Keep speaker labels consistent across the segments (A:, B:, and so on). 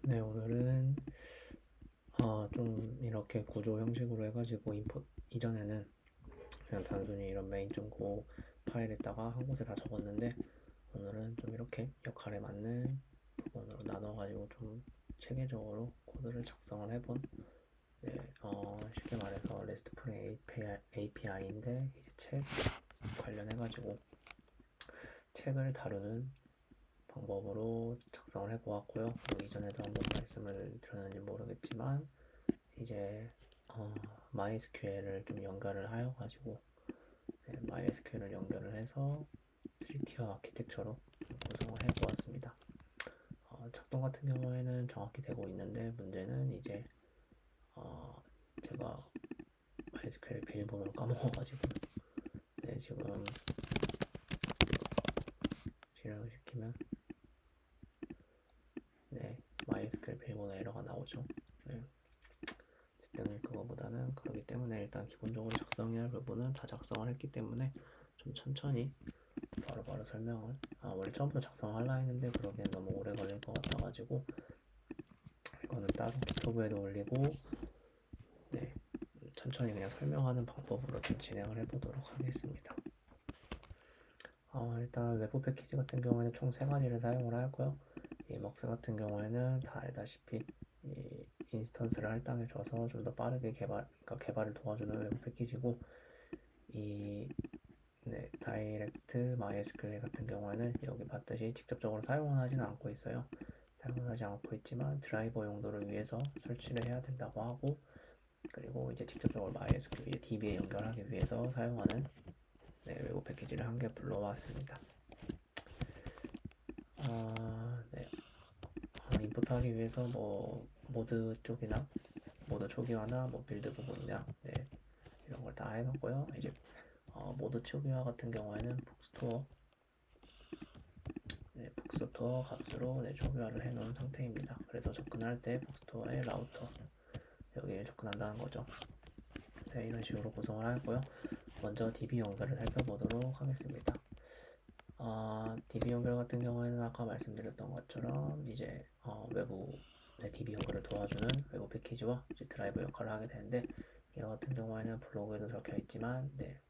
A: 네, 오늘은 좀 이렇게 구조 형식으로 해가지고 이전에는 그냥 단순히 이런 main.go 파일에다가 한 곳에 다 적었는데, 오늘은 좀 이렇게 역할에 맞는 부분으로 나눠가지고 좀 체계적으로 코드를 작성을 해본, 네, 쉽게 말해서 RESTful API인데 이제 책 관련해가지고 책을 다루는 방법으로 작성을 해보았고요. 뭐 이전에도 한번 말씀을 드렸는지 모르겠지만 이제 MySQL을 좀 연결을 하여 가지고, 네, MySQL을 연결을 해서 3티어 아키텍처로 구성을 해보았습니다. 작동 같은 경우에는 정확히 되고 있는데, 문제는 이제 제가 MySQL 비밀번호를 까먹어가지고, 네, 지금 실행을 시키면 네, MySQL 비밀번호 에러가 나오죠. 네. 어쨌든 그거보다는 그러기 때문에 일단 기본적으로 작성해야 할 부분은 다 작성을 했기 때문에 좀 천천히 바로바로 설명을, 원래 처음부터 작성하려 했는데 그러기엔 너무 오래 걸릴 것 같아가지고 이거는 따로 기토브에도 올리고, 네, 천천히 그냥 설명하는 방법으로 좀 진행을 해보도록 하겠습니다. 일단 외부 패키지 같은 경우에는 총 3가지를 사용을 하고요. 이 먹스 같은 경우에는 다 알다시피 이 인스턴스를 할당해줘서 좀 더 빠르게 그러니까 개발을 도와주는 외부 패키지고, 이 네, 다이렉트 MySQL 같은 경우에는 여기 봤듯이 직접적으로 사용은 하지는 않고 있어요. 사용은 하지 않고 있지만 드라이버 용도를 위해서 설치를 해야 된다고 하고, 그리고 이제 직접적으로 MySQL DB에 연결하기 위해서 사용하는, 네, 외부 패키지를 한 개 불러왔습니다. 네, 임포트하기 위해서 뭐 모드 쪽이나 모드 초기화나 뭐 빌드 부분이나, 네, 이런 걸 다 해놨고요. 이제 모드 초기화 같은 경우에는 북스토어, 네, 북스토어 값으로, 네, 초기화를 해놓은 상태입니다. 그래서 접근할 때 북스토어의 라우터 여기에 접근한다는 거죠. 네, 이런 식으로 구성을 하고요. 먼저 DB 연결을 살펴보도록 하겠습니다. DB 연결 같은 경우에는 아까 말씀드렸던 것처럼 이제 외부, 네, DB 연결을 도와주는 외부 패키지와 이제 드라이버 역할을 하게 되는데, 이거 같은 경우에는 블로그에도 적혀 있지만, 네,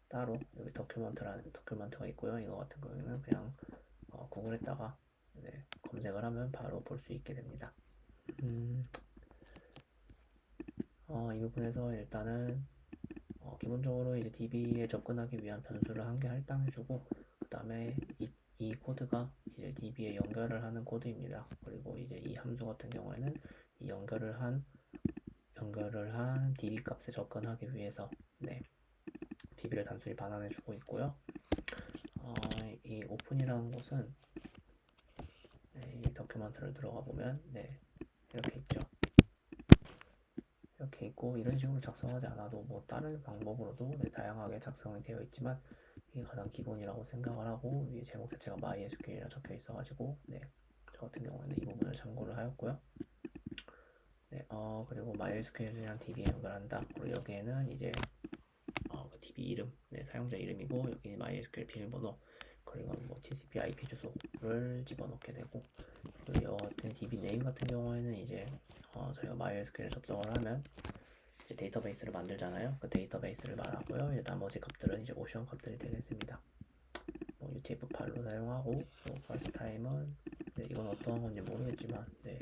A: 따로 여기 더큐먼트가 있고요. 이거 같은 경우에는 그냥 구글에다가, 네, 검색을 하면 바로 볼 수 있게 됩니다. 이 부분에서 일단은 기본적으로 이제 DB에 접근하기 위한 변수를 한 개 할당해주고, 그 다음에 이 코드가 이제 DB에 연결을 하는 코드입니다. 그리고 이제 이 함수 같은 경우에는 이 연결을 한 DB 값에 접근하기 위해서, 네, DB를 단순히 반환해주고 있고요. 이 오픈이라는 곳은, 네, 이 더큐먼트를 들어가 보면, 네, 이렇게 있죠. 이렇게 있고, 이런 식으로 작성하지 않아도 뭐 다른 방법으로도, 네, 다양하게 작성이 되어 있지만 이게 가장 기본이라고 생각을 하고, 위에 제목 자체가 MySQL이라 적혀 있어가지고, 네, 저 같은 경우에는 이 부분을 참고를 하였고요. 네, 그리고 MySQL이랑 DB에 연결한다. 그리고 여기에는 이제 그 DB 이름, 네, 사용자 이름이고, 여기 MySQL 비밀번호, 그리고 뭐 TCP IP 주소를 집어넣게 되고, 그리고 이 같은 DB 네임 같은 경우에는 이제 저희가 MySQL 접속을 하면 이제 데이터베이스를 만들잖아요. 그 데이터베이스를 말하고요. 이제 나머지 값들은 이제 오션 값들이 되겠습니다. 뭐 UTF-8로 사용하고, 또 parse time은, 네, 이건 어떠한 건지 모르겠지만, 네,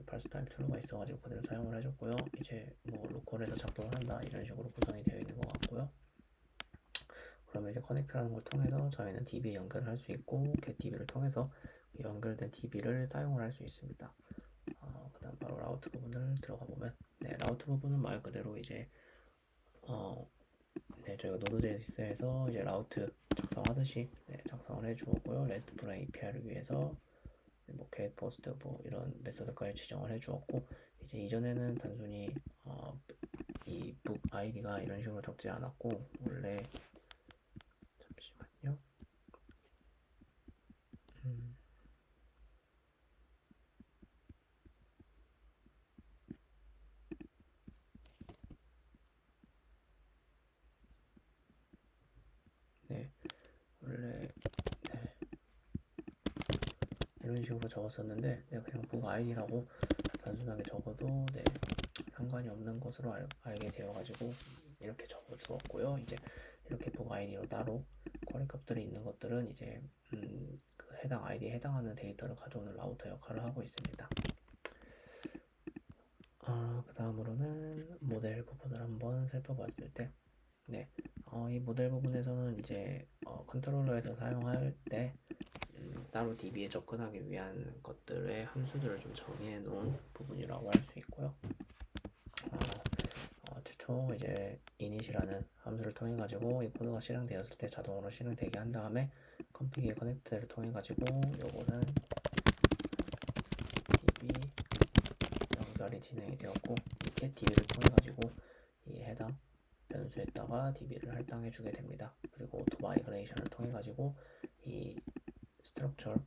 A: parse time 툴루가 있어가지고 그대로 사용을 해줬고요. 이제 뭐 로컬에서 작동을 한다 이런 식으로 구성이 되어 있는 것 같고요. 그러면 이제 커넥트라는 걸 통해서 저희는 DB에 연결을 할 수 있고, getDB를 통해서 연결된 DB를 사용을 할 수 있습니다. 그 다음 바로 라우트 부분을 들어가 보면, 네, 라우트 부분은 말 그대로 이제 네, 저희가 노드.js에서 이제 라우트 작성하듯이, 네, 작성을 해주었고요. RESTful API를 위해서 뭐 get, post 뭐 이런 메소드까지 지정을 해주었고, 이제 이전에는 단순히 이 book id가 이런 식으로 적지 않았고, 원래 잠시만요. 네, 원래, 네, 이런 식으로 적었었는데 네, 그냥 북 아이디라고 단순하게 적어도 네, 상관이 없는 것으로 알게 되어가지고 이렇게 적어 주었고요. 이제 이렇게 북 아이디로 따로 쿼리 값들이 있는 것들은 이제 그 해당 아이디에 해당하는 데이터를 가져오는 라우터 역할을 하고 있습니다. 그 다음으로는 모델 부분을 한번 살펴봤을 때 네, 이 모델 부분에서는 이제 컨트롤러에서 사용할 때 따로 DB에 접근하기 위한 것들의 함수들을 좀 정의해 놓은 부분이라고 할 수 있고요. 최초 이제 init이라는 함수를 통해 가지고 이 코드가 실행되었을 때 자동으로 실행되게 한 다음에 config connect를 통해 가지고 요거는 db 연결이 진행이 되었고 이렇게 db를 통해 가지고 이 해당 변수에다가 db를 할당해 주게 됩니다. 그리고 auto migration을 통해 가지고 이 스트럭처를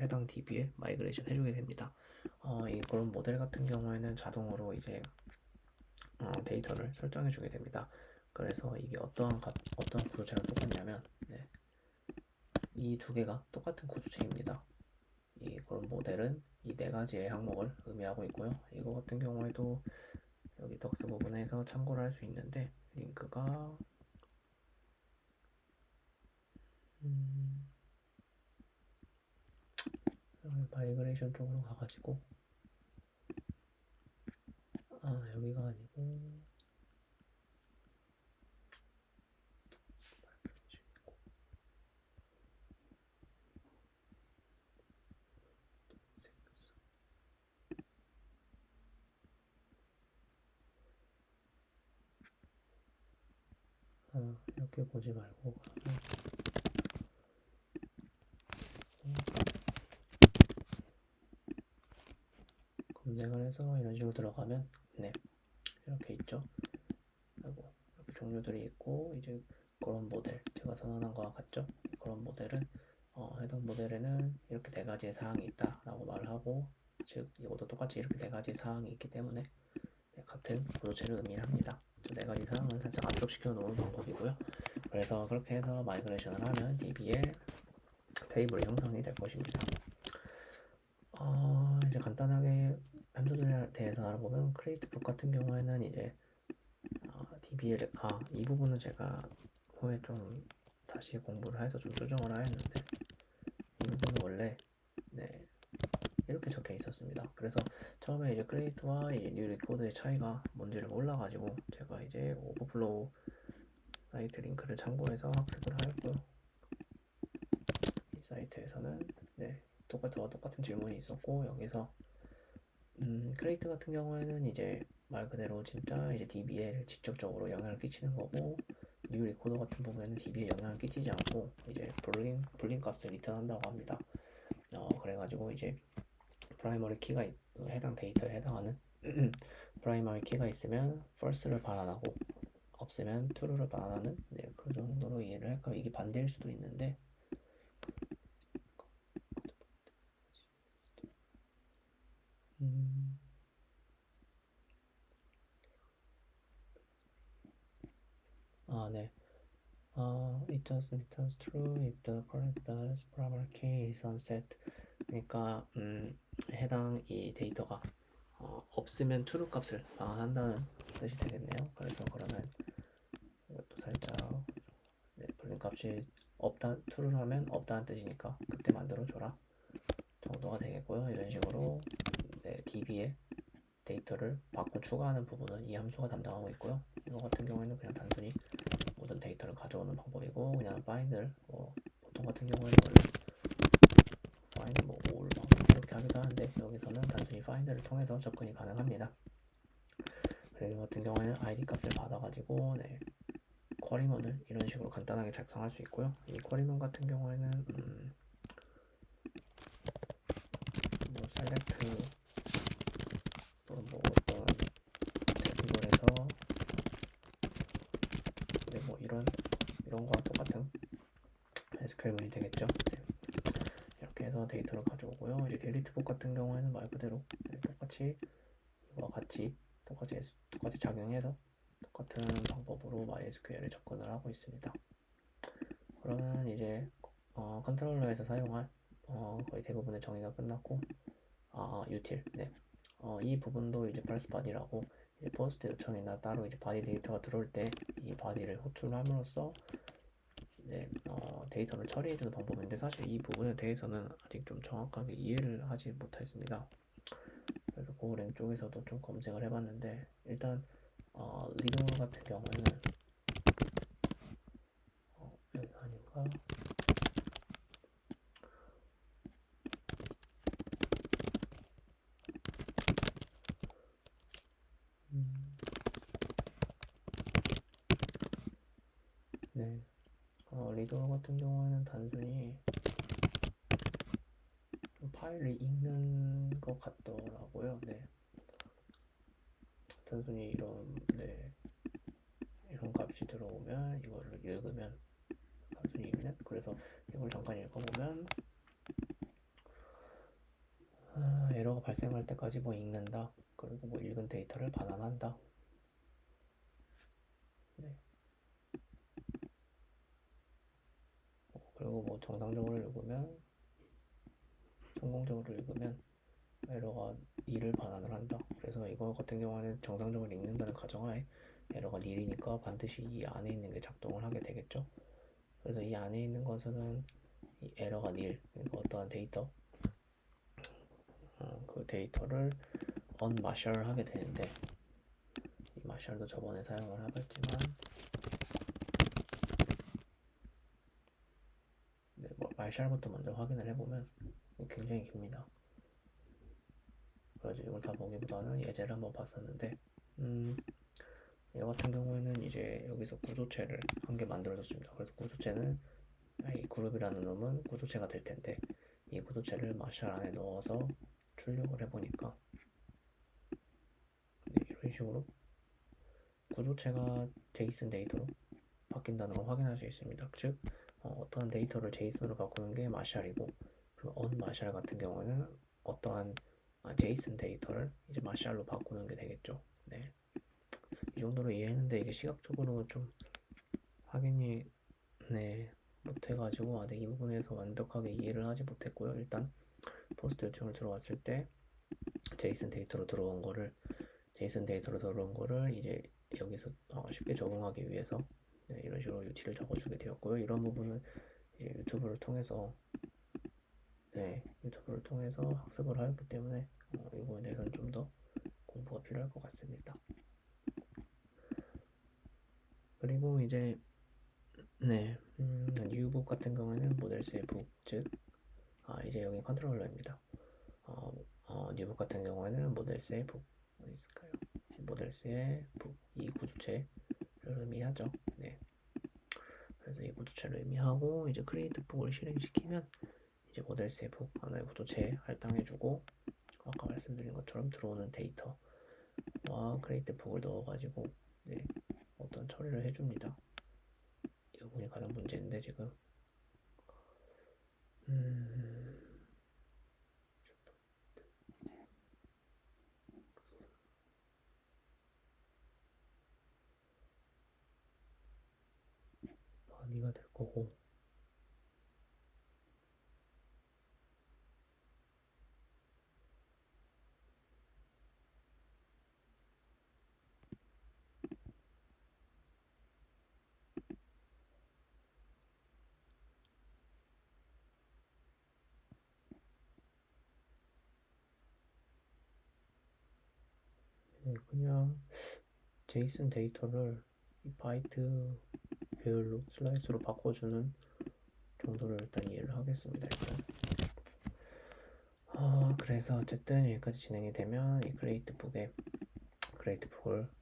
A: 해당 db에 마이그레이션 해주게 됩니다. 그런 모델 같은 경우에는 자동으로 이제 데이터를 설정해 주게 됩니다. 그래서 이게 어떠한 구조체랑 똑같냐면 네, 이 두 개가 똑같은 구조체입니다. 이 그런 모델은 이 네 가지의 항목을 의미하고 있고요. 이거 같은 경우에도 여기 덕스 부분에서 참고를 할 수 있는데 링크가 마이그레이션 쪽으로 가가지고 여기가 아니고 이렇게 보지 말고 검색을 해서 이런 식으로 들어가면 네 이렇게 있죠. 그리고 이렇게 종류들이 있고 이제 그런 모델 제가 선언한 거와 같죠. 그런 모델은 해당 모델에는 이렇게 네 가지의 사항이 있다라고 말을 하고 즉 이것도 똑같이 이렇게 네 가지 사항이 있기 때문에 네, 같은 구조체를 의미합니다. 네 가지 사항을 살짝 압축시켜 놓은 방법이고요. 그래서 그렇게 해서 마이그레이션을 하면 DB에 테이블이 형성이 될 것입니다. 이제 간단하게 함수들에 대해서 알아보면 create book 같은 경우에는 이제 DBL 이 부분은 제가 후에 좀 다시 공부를 해서 좀 수정을 하였는데 이 부분은 원래 네, 이렇게 적혀 있었습니다. 그래서 처음에 이제 create와 new record의 차이가 뭔지를 몰라가지고 제가 이제 오버플로우 사이트 링크를 참고해서 학습을 하였고요. 이 사이트에서는 네, 똑같은 질문이 있었고 여기서 크레이트 같은 경우에는 이제 말 그대로 진짜 이제 DB에 직접적으로 영향을 끼치는 거고 뉴 리코더 같은 부분에는 DB에 영향을 끼치지 않고 이제 불린 값을 리턴한다고 합니다. 그래가지고 이제 프라이머리 키가 해당 데이터에 해당하는 프라이머리 키가 있으면 first를 반환하고 없으면 true를 반환하는 네, 그 정도로 이해를 할까요? 이게 반대일 수도 있는데 네. It does returns true if the correct balance primary key is unset. 그러니까 해당 이 데이터가 없으면 true 값을 반환한다는 뜻이 되겠네요. 그래서 그러면 이것도 살짝 네, 불린 값이 없다 true를 하면 없다는 뜻이니까 그때 만들어줘라 정도가 되겠고요. 이런 식으로 네, DB에 데이터를 바꿔 추가하는 부분은 이 함수가 담당하고 있고요. 이거 같은 경우에는 그냥 단순히 모든 데이터를 가져오는 방법이고 그냥 find를 보통 같은 경우에는 원래 find all 이렇게 하기도 하는데 여기서는 단순히 find를 통해서 접근이 가능합니다. 그리고 같은 경우에는 id 값을 받아가지고 네, 쿼리문을 이런 식으로 간단하게 작성할 수 있고요. 이 쿼리문 같은 경우에는 select 또는 어떤 테이블에서 네, 이런 거와 똑같은 SQL문이 되겠죠. 네. 이렇게 해서 데이터를 가져오고요. 이제 딜리트북 같은 경우에는 말 그대로 똑같이 이와 같이 똑같이 작용해서 똑같은 방법으로 MySQL에 접근을 하고 있습니다. 그러면 이제 컨트롤러에서 사용할 거의 대부분의 정의가 끝났고, util, 네. 이 부분도 이제 parse body라고 이제 포스트 요청이나 따로 이제 바디 데이터가 들어올 때 이 바디를 호출함으로써 네, 데이터를 처리해주는 방법인데 사실 이 부분에 대해서는 아직 좀 정확하게 이해를 하지 못했습니다. 그래서 고랭 쪽에서도 좀 검색을 해봤는데 일단 리드 같은 경우에는 여기 아닌가? 네, 리더 같은 경우에는 단순히 파일을 읽는 것 같더라고요. 네, 단순히 이런 값이 들어오면 이거를 읽으면 단순히 읽는. 그래서 이걸 잠깐 읽어보면 에러가 발생할 때까지 뭐 읽는다. 그리고 뭐 읽은 데이터를 반환한다. 네. 그리고 뭐 정상적으로 읽으면 성공적으로 읽으면 에러가 nil을 반환을 한다. 그래서 이거 같은 경우는 정상적으로 읽는다는 가정하에 에러가 nil이니까 반드시 이 안에 있는 게 작동을 하게 되겠죠. 그래서 이 안에 있는 것은 이 에러가 nil, 그러니까 어떠한 데이터, 그 데이터를 unmarshal을 하게 되는데 이 마샬도 저번에 사용을 해봤지만 네, 뭐 마샬부터 먼저 확인을 해보면 굉장히 깁니다. 그래서 이걸 다 보기보다는 예제를 한번 봤었는데 얘 같은 경우에는 이제 여기서 구조체를 한 개 만들어줬습니다. 그래서 구조체는 이 그룹이라는 놈은 구조체가 될 텐데 이 구조체를 마샬 안에 넣어서 출력을 해보니까 네, 이런 식으로 구조체가 제이슨 데이터로 바뀐다는 걸 확인할 수 있습니다. 즉 어떠한 데이터를 제이슨으로 바꾸는 게 마샬이고 그리고 언마샬 같은 경우는 어떠한 제이슨 데이터를 이제 마샬로 바꾸는 게 되겠죠. 네. 이 정도로 이해했는데 이게 시각적으로 좀 확인이 네, 못해가지고 아직 이 부분에서 완벽하게 이해를 하지 못했고요. 일단 포스트 요청을 들어왔을 때 제이슨 데이터로 들어온 거를 이제 여기서 쉽게 적응하기 위해서 네, 이런 식으로 util을 적어주게 되었고요. 이런 부분은 이제 유튜브를 통해서 학습을 하였기 때문에 이거에 대해서는 좀 더 공부가 필요할 것 같습니다. 그리고 이제 뉴북 같은 경우에는 모델스의 북, 즉 이제 여기 컨트롤러입니다. 뉴북 같은 경우에는 모델스의 북 어디 있을까요? 모델스의 북, 이 구조체를 의미하죠. 네. 그래서 이 구조체를 의미하고 이제 크리에이트 북을 실행시키면 이제 모델스의 북 하나의 구조체에 할당해주고 아까 말씀드린 것처럼 들어오는 데이터와 크리에이트 북을 넣어가지고 네, 어떤 처리를 해줍니다. 이 부분이 가장 문제인데 지금 많이가 될 거고 그냥 제이슨 데이터를 이 바이트 배열로 슬라이스로 바꿔주는 정도를 일단 이해를 하겠습니다. 일단 그래서 어쨌든 여기까지 진행이 되면 이 크리에이트 북을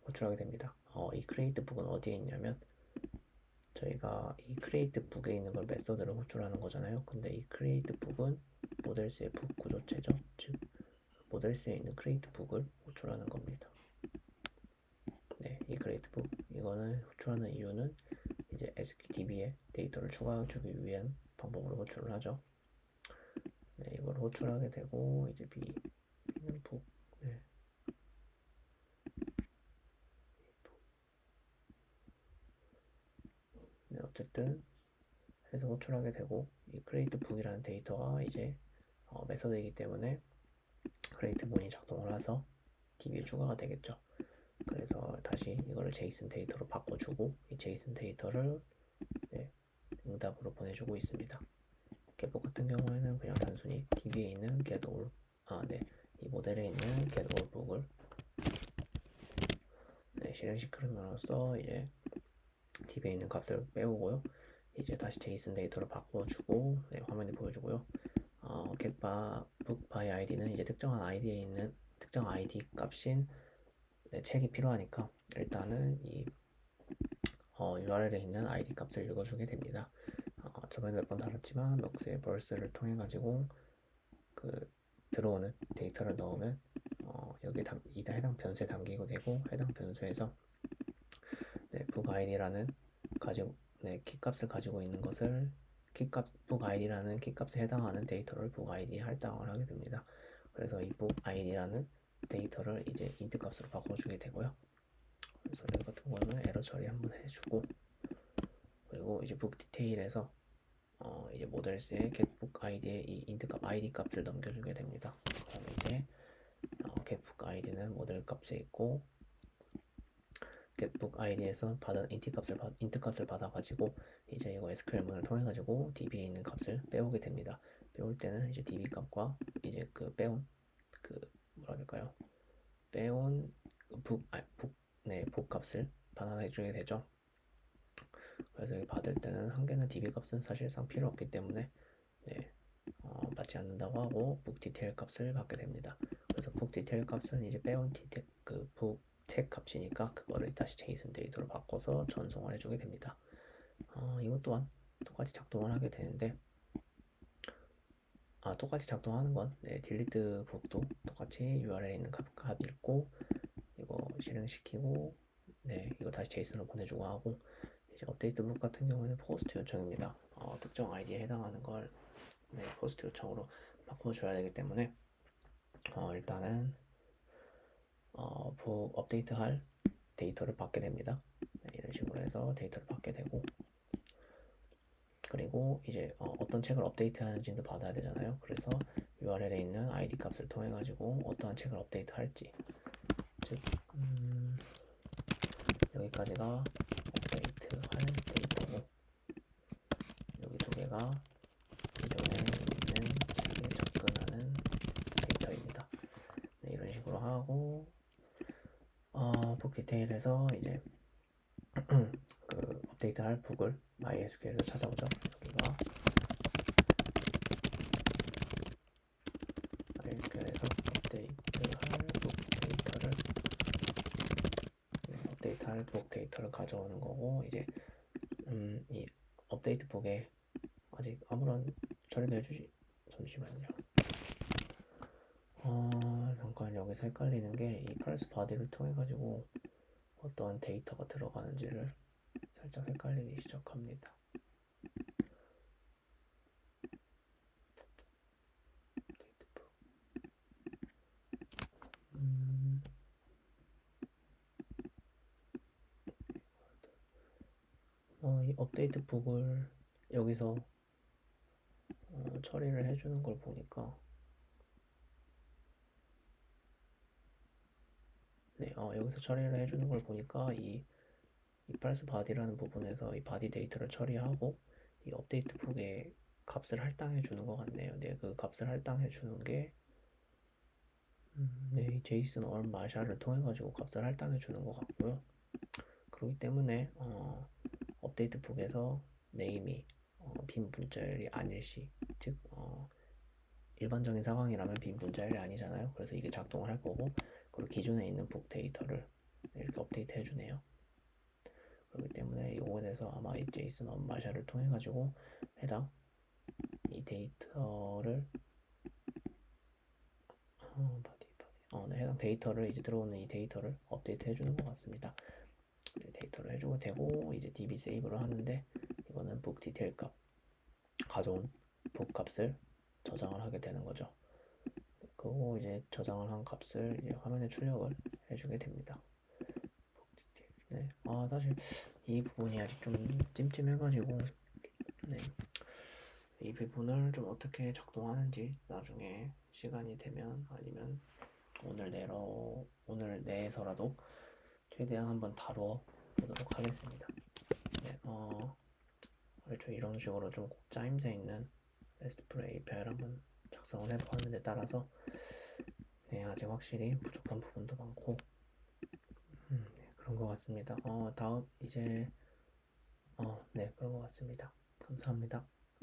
A: 호출하게 됩니다. 이 크리에이트 북은 어디에 있냐면 저희가 이 크리에이트 북에 있는 걸 메서드를 호출하는 거잖아요. 근데 이 크리에이트 북은 모델스의 북 구조체죠. 즉 모델스에 있는 크리에이트 북을 호출하는 겁니다. 네, 이 크리에이트 북 이거는 호출하는 이유는 이제 SQDB에 데이터를 추가주기 위한 방법으로 호출을 하죠. 네, 이걸 호출하게 되고 이제 B는 북 네, 어쨌든 해서 호출하게 되고, 이 create book이라는 데이터가 이제 메서드이기 때문에 create 문이 작동을 해서 DB에 추가가 되겠죠. 그래서 다시 이거를 JSON 데이터로 바꿔주고 이 JSON 데이터를 응답으로 보내주고 있습니다. 겟북 같은 경우에는 그냥 단순히 DB에 있는 getAll, 이 모델에 있는 getAll book을 실행시키면서 이제 DB에 있는 값을 빼오고요. 이제 다시 JSON 데이터로 바꿔주고 화면에 보여주고요. getBook by ID는 이제 특정한 ID에 있는 특정 ID 값인 책이 필요하니까 일단은 이 URL에 있는 ID 값을 읽어주게 됩니다. 저번에 몇 번 다뤘지만 럭스의 벌스를 통해 가지고 그 들어오는 데이터를 넣으면 여기에 해당 변수에 담기고 되고 해당 변수에서 book ID라는 키값을 가지고 있는 것을 book ID라는 키값에 해당하는 데이터를 book ID에 할당을 하게 됩니다. 그래서 이 book ID라는 데이터를 이제 int 값으로 바꿔주게 되고요. 그래서 이 같은 거는 에러 처리 한번 해주고, 그리고 이제 book detail에서 이제 모델스의 getBook ID에 이 int 값 ID 값을 넘겨주게 됩니다. 그다음에 이제 getBook ID는 모델 값에 있고 getBook ID에서 받은 int 값을 받아가지고 이제 이거 SQL문을 통해 가지고 DB에 있는 값을 빼오게 됩니다. 빼올 때는 이제 DB 값과 이제 그 빼온 빼온 book 값을 반환해주게 되죠. 그래서 여기 받을 때는 한 개는 DB 값은 사실상 필요 없기 때문에 받지 않는다고 하고 book detail 값을 받게 됩니다. 그래서 book detail 값은 이제 빼온 book 책 값이니까 그거를 다시 JSON 데이터로 바꿔서 전송을 해주게 됩니다. 이것 또한 똑같이 작동을 하게 되는데 똑같이 작동하는 건 delete book도 똑같이 URL에 있는 값 읽고 이거 실행시키고 이거 다시 JSON으로 보내주고 하고, 이제 업데이트 book 같은 경우에는 포스트 요청입니다. 특정 아이디에 해당하는 걸 포스트 요청으로 바꿔줘야 되기 때문에 일단은 업데이트 할 데이터를 받게 됩니다. 이런 식으로 해서 데이터를 받게 되고, 그리고 이제 어떤 책을 업데이트 하는지도 받아야 되잖아요. 그래서 URL에 있는 ID 값을 통해 가지고 어떠한 책을 업데이트 할지, 즉 여기까지가 업데이트 할 데이터고, 여기 두 개가 기존에 있는 책에 접근하는 데이터입니다. 이런 식으로 하고 book 디테일에서 이제 그 업데이트 할 북을 MySQL에서 찾아보죠. 여기가 MySQL에서 업데이트 할 북 데이터를 가져오는 거고, 이제 이 업데이트 북에 아직 아무런 처리도 해주지. 잠시만요. 잠깐 여기서 헷갈리는 게 이 parse body를 통해 가지고 어떠한 데이터가 들어가는지를 살짝 헷갈리기 시작합니다. 이 업데이트 북을 여기서 처리를 해주는 걸 보니까 여기서 처리를 해주는 걸 보니까 이 parse body라는 부분에서 이 body 데이터를 처리하고 이 업데이트 북의 값을 할당해 주는 것 같네요. 그 값을 할당해 주는 게 이 JSON or 마샬을 통해 가지고 값을 할당해 주는 것 같고요. 그렇기 때문에 업데이트 북에서 네임이 빈 문자열이 아닐 시, 즉 일반적인 상황이라면 빈 문자열이 아니잖아요. 그래서 이게 작동을 할 거고, 그리고 기존에 있는 북 데이터를 이렇게 업데이트 해주네요. 그렇기 때문에 이거에 대해서 아마 이 JSON 언마샬을 통해 가지고 해당 이 데이터를 해당 데이터를 이제 들어오는 이 데이터를 업데이트 해주는 것 같습니다. 데이터를 해주고 되고, 이제 DB 세이브를 하는데 이거는 book 디테일 값 가져온 book 값을 저장을 하게 되는 거죠. 그리고 이제 저장을 한 값을 이제 화면에 출력을 해주게 됩니다. 사실 이 부분이 아직 좀 찜찜해가지고 이 부분을 좀 어떻게 작동하는지 나중에 시간이 되면 아니면 오늘 내에서라도 최대한 한번 다뤄 보도록 하겠습니다. 네, 얼추 이런 식으로 좀 짜임새 있는 RESTful API를 한번 작성을 해보는 데 따라서 네, 아직 확실히 부족한 부분도 많고 네, 그런 것 같습니다. 다음 이제 네, 그런 것 같습니다. 감사합니다.